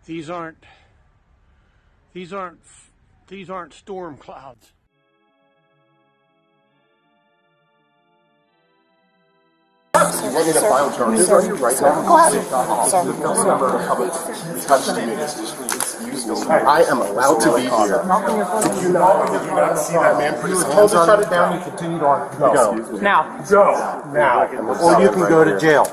These aren't storm clouds. You want me to file charges on you right now? Go ahead. I am allowed to be here. Did you not see that man put his hands on Shut it down and continue on. Go. Now. Go. Now. Or you can go to jail.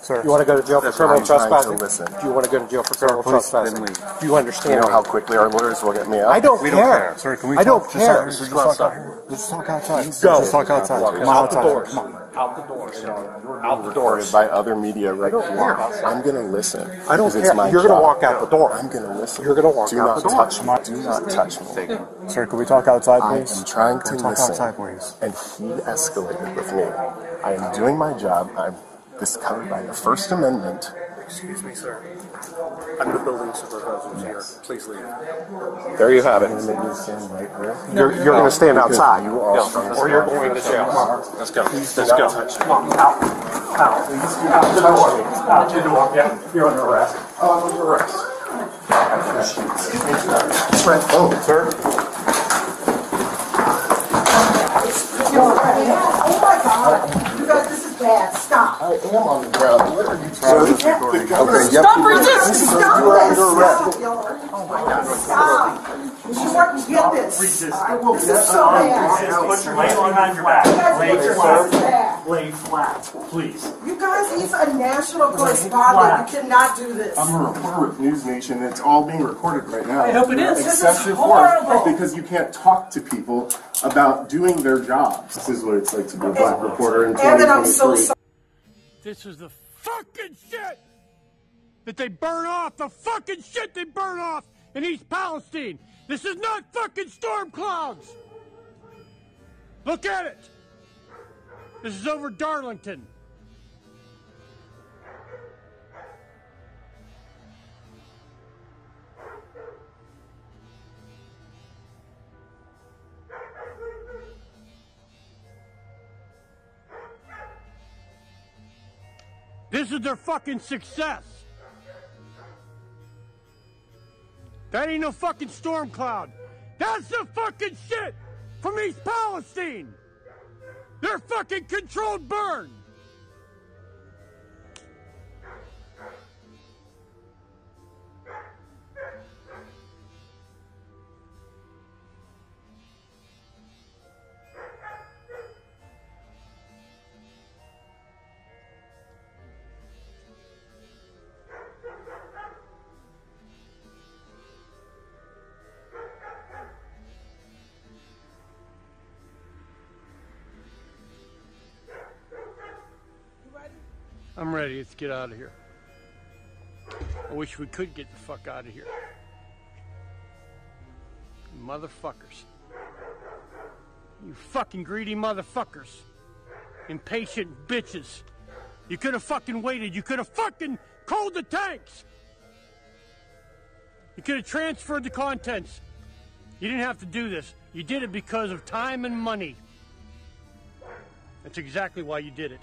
Sir, you want to go to jail for criminal trespassing? Do you want to go to jail for criminal trespassing? Do you understand? You know how quickly our lawyers will get me out? I don't care. Sir, can we I don't talk care. Let's talk outside. Go. Let's talk outside. Out the doors. Out the doors. Out the doors. By other media right here. I'm going to listen. I don't care. You're You're going to walk out the door. I'm going to listen. You're going to walk out the door. Do not touch me. Sir, can we talk outside, please? I am trying to talk listen. outside, please. And he escalated with me. I am doing my job. This is covered by the First Amendment. Excuse me, sir. I'm the building supervisor here. Please leave. There you have it. You're going to stand outside. Or you're going to jail. Let's go. Let's go. Come on, out. Out. Out the door. Yeah, you're under arrest. Oh, I'm under arrest. Excuse me, sir. Oh, sir. Oh my God. You guys, this is bad. Stop. I am on the ground. What are you trying to do? Okay, stop resisting. Stop this. Stop. Oh my God. Stop. You want to get this. This is so bad. Put your leg behind your back. Lay flat, please. You guys, he's a national correspondent. You cannot do this. I'm a reporter with News Nation. It's all being recorded right now. I hope it is. This is Excessive horrible. force because you can't talk to people about doing their jobs. This is what it's like to be a black reporter in 2023. Evan, I'm so sorry. This is the fucking shit that they burn off. The fucking shit they burn off in East Palestine. This is not fucking storm clouds. Look at it. This is over Darlington. This is their fucking success. That ain't no fucking storm cloud. That's the fucking shit from East Palestine. They're fucking controlled burn. I'm ready. Let's get out of here. I wish we could get the fuck out of here. Motherfuckers. You fucking greedy motherfuckers. Impatient bitches. You could have fucking waited. You could have fucking cooled the tanks. You could have transferred the contents. You didn't have to do this. You did it because of time and money. That's exactly why you did it.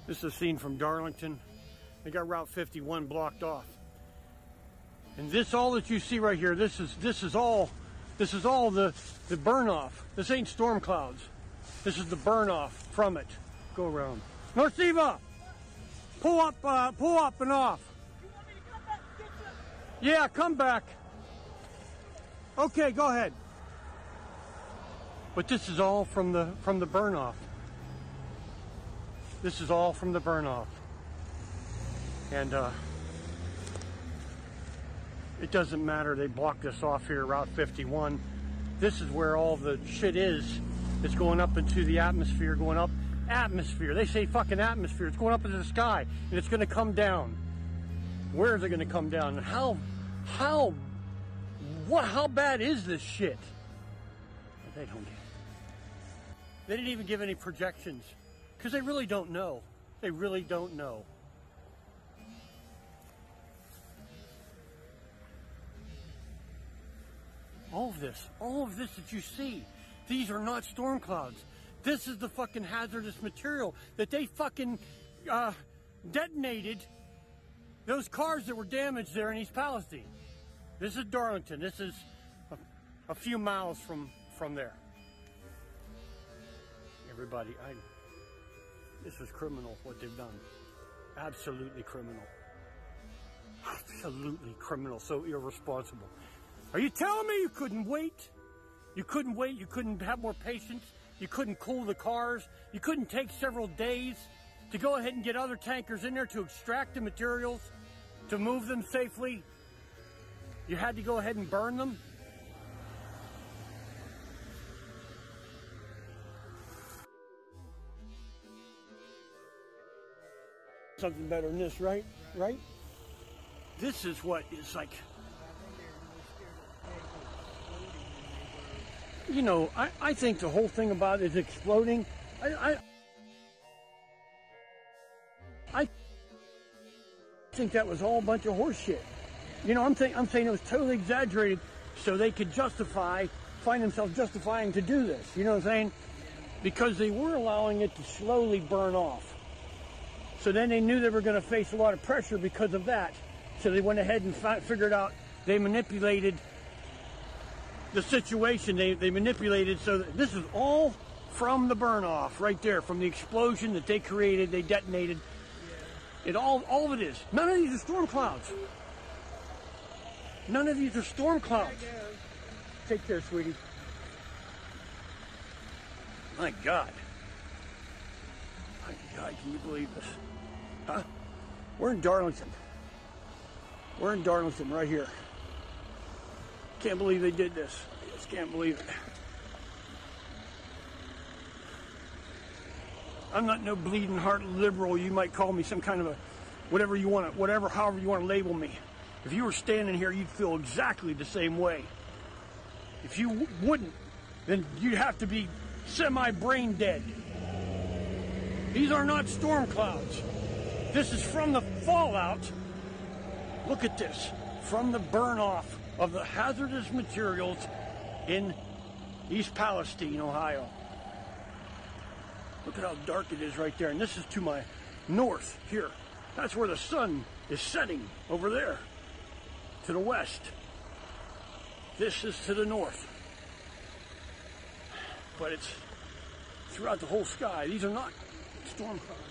This is a scene from Darlington. They got Route 51 blocked off. And this, all that you see right here, this is all the burn off. This ain't storm clouds. This is the burn off from it. Go around. North Eva! Pull up and off. You want me to come back and get you? Yeah, come back. Okay, go ahead. But this is all from the burn off. This is all from the burn off. And it doesn't matter. They blocked this off here, Route 51. This is where all the shit is. It's going up into the atmosphere, going up. Atmosphere. They say fucking atmosphere. It's going up into the sky, and it's going to come down. Where is it going to come down? And how bad is this shit? They don't get it. They didn't even give any projections because they really don't know. They really don't know. All of this that you see, these are not storm clouds. This is the fucking hazardous material that they fucking detonated those cars that were damaged there in East Palestine. This is Darlington. This is a few miles from there. Everybody, this is criminal what they've done. Absolutely criminal. Absolutely criminal. So irresponsible. Are you telling me you couldn't wait? You couldn't wait? You couldn't have more patience? You couldn't cool the cars? You couldn't take several days to go ahead and get other tankers in there to extract the materials, to move them safely? You had to go ahead and burn them? Something better than this, right? Right? This is what is like... You know, I think the whole thing about it is exploding. I think that was all a bunch of horse shit. You know, I'm saying it was totally exaggerated so they could find themselves justifying to do this. You know what I'm saying? Because they were allowing it to slowly burn off. So then they knew they were going to face a lot of pressure because of that. So they went ahead and figured out, they manipulated the situation. They manipulated so that this is all from the burn off right there, from the explosion that they created, they detonated. It all of it is. None of these are storm clouds. None of these are storm clouds. Take care, sweetie. My God. My God, can you believe this? Huh? We're in Darlington. We're in Darlington right here. Can't believe they did this. I just can't believe it. I'm not no bleeding heart liberal. You might call me some kind of a however you want to label me. If you were standing here, you'd feel exactly the same way. If you wouldn't, then you'd have to be semi-brain dead. These are not storm clouds. This is from the fallout. Look at this. From the burn off of the hazardous materials in East Palestine, Ohio. Look at how dark it is right there. And this is to my north here. That's where the sun is setting over there. To the west. This is to the north. But it's throughout the whole sky. These are not storm clouds.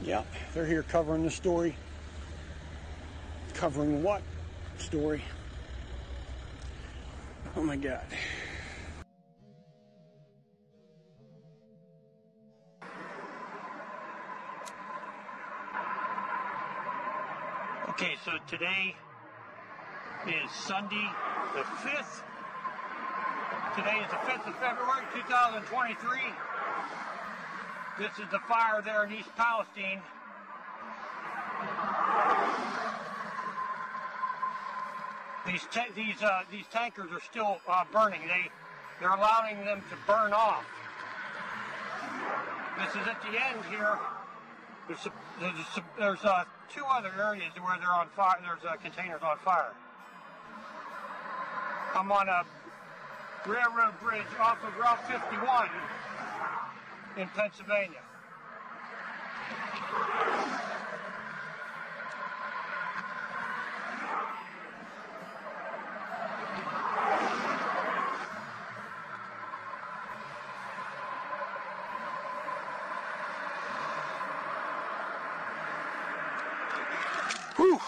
Yeah, they're here covering the story. Covering what story? Oh my God. Okay, so today is Sunday the 5th. Today is the 5th of February 2023. This is the fire there in East Palestine. These tankers are still burning. They're allowing them to burn off. This is at the end here. There's two other areas where they're on fire. There's containers on fire. I'm on a railroad bridge off of Route 51 in Pennsylvania. Whew.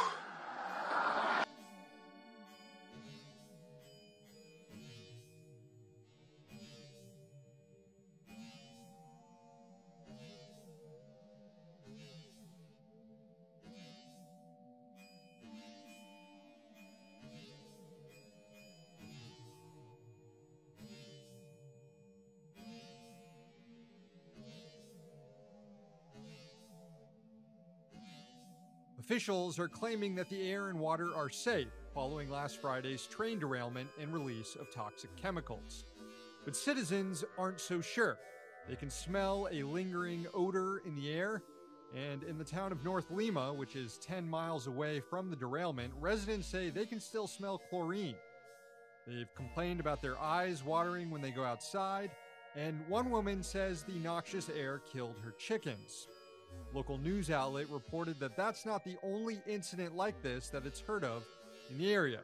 Officials are claiming that the air and water are safe following last Friday's train derailment and release of toxic chemicals. But citizens aren't so sure. They can smell a lingering odor in the air, and in the town of North Lima, which is 10 miles away from the derailment, residents say they can still smell chlorine. They've complained about their eyes watering when they go outside, and one woman says the noxious air killed her chickens. Local news outlet reported that that's not the only incident like this that it's heard of in the area.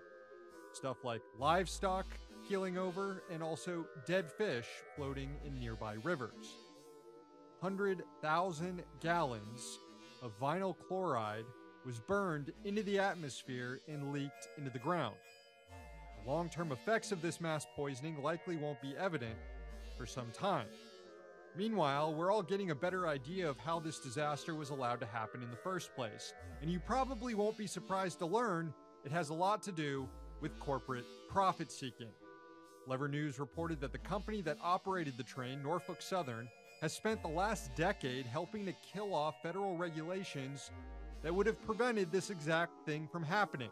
Stuff like livestock keeling over and also dead fish floating in nearby rivers. 100,000 gallons of vinyl chloride was burned into the atmosphere and leaked into the ground. The long-term effects of this mass poisoning likely won't be evident for some time. Meanwhile, we're all getting a better idea of how this disaster was allowed to happen in the first place, and you probably won't be surprised to learn it has a lot to do with corporate profit-seeking. Lever News reported that the company that operated the train, Norfolk Southern, has spent the last decade helping to kill off federal regulations that would have prevented this exact thing from happening.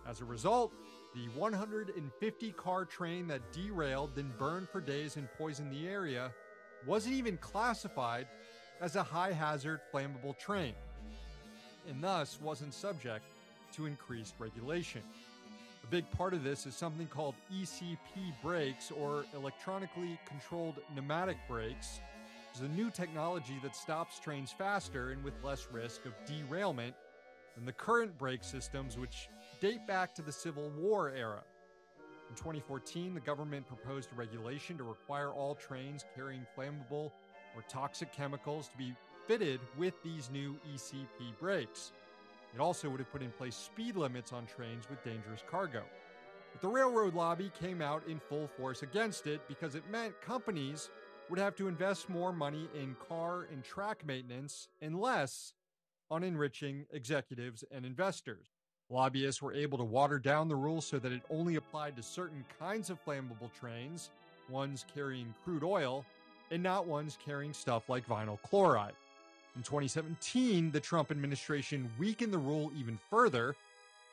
As a result, the 150-car train that derailed, then burned for days and poisoned the area, wasn't even classified as a high-hazard flammable train, and thus wasn't subject to increased regulation. A big part of this is something called ECP brakes, or electronically controlled pneumatic brakes. It's a new technology that stops trains faster and with less risk of derailment than the current brake systems, which date back to the Civil War era. In 2014, the government proposed a regulation to require all trains carrying flammable or toxic chemicals to be fitted with these new ECP brakes. It also would have put in place speed limits on trains with dangerous cargo. But the railroad lobby came out in full force against it because it meant companies would have to invest more money in car and track maintenance and less on enriching executives and investors. Lobbyists were able to water down the rules so that it only applied to certain kinds of flammable trains, ones carrying crude oil, and not ones carrying stuff like vinyl chloride. In 2017, the Trump administration weakened the rule even further,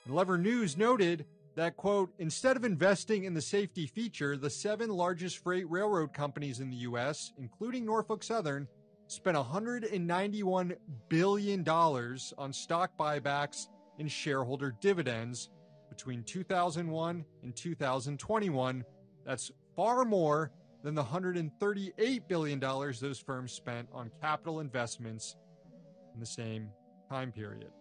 and Lever News noted that, quote, instead of investing in the safety feature, the 7 largest freight railroad companies in the U.S., including Norfolk Southern, spent $191 billion on stock buybacks and shareholder dividends between 2001 and 2021. That's far more than the $138 billion those firms spent on capital investments in the same time period.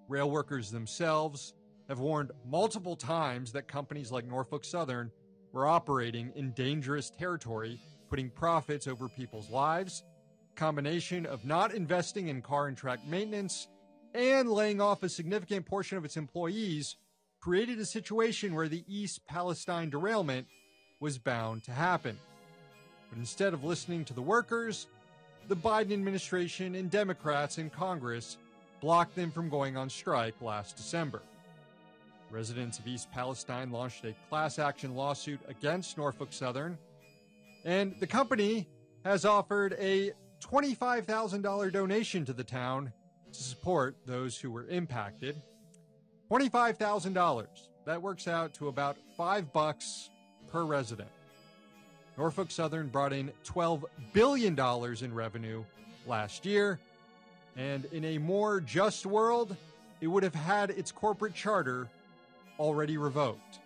Rail workers themselves have warned multiple times that companies like Norfolk Southern were operating in dangerous territory, putting profits over people's lives, combination of not investing in car and track maintenance, and laying off a significant portion of its employees created a situation where the East Palestine derailment was bound to happen. But instead of listening to the workers, the Biden administration and Democrats in Congress blocked them from going on strike last December. Residents of East Palestine launched a class action lawsuit against Norfolk Southern, and the company has offered a $25,000 donation to the town to support those who were impacted. $25,000. That works out to about $5 per resident. Norfolk Southern brought in $12 billion in revenue last year, and in a more just world, it would have had its corporate charter already revoked.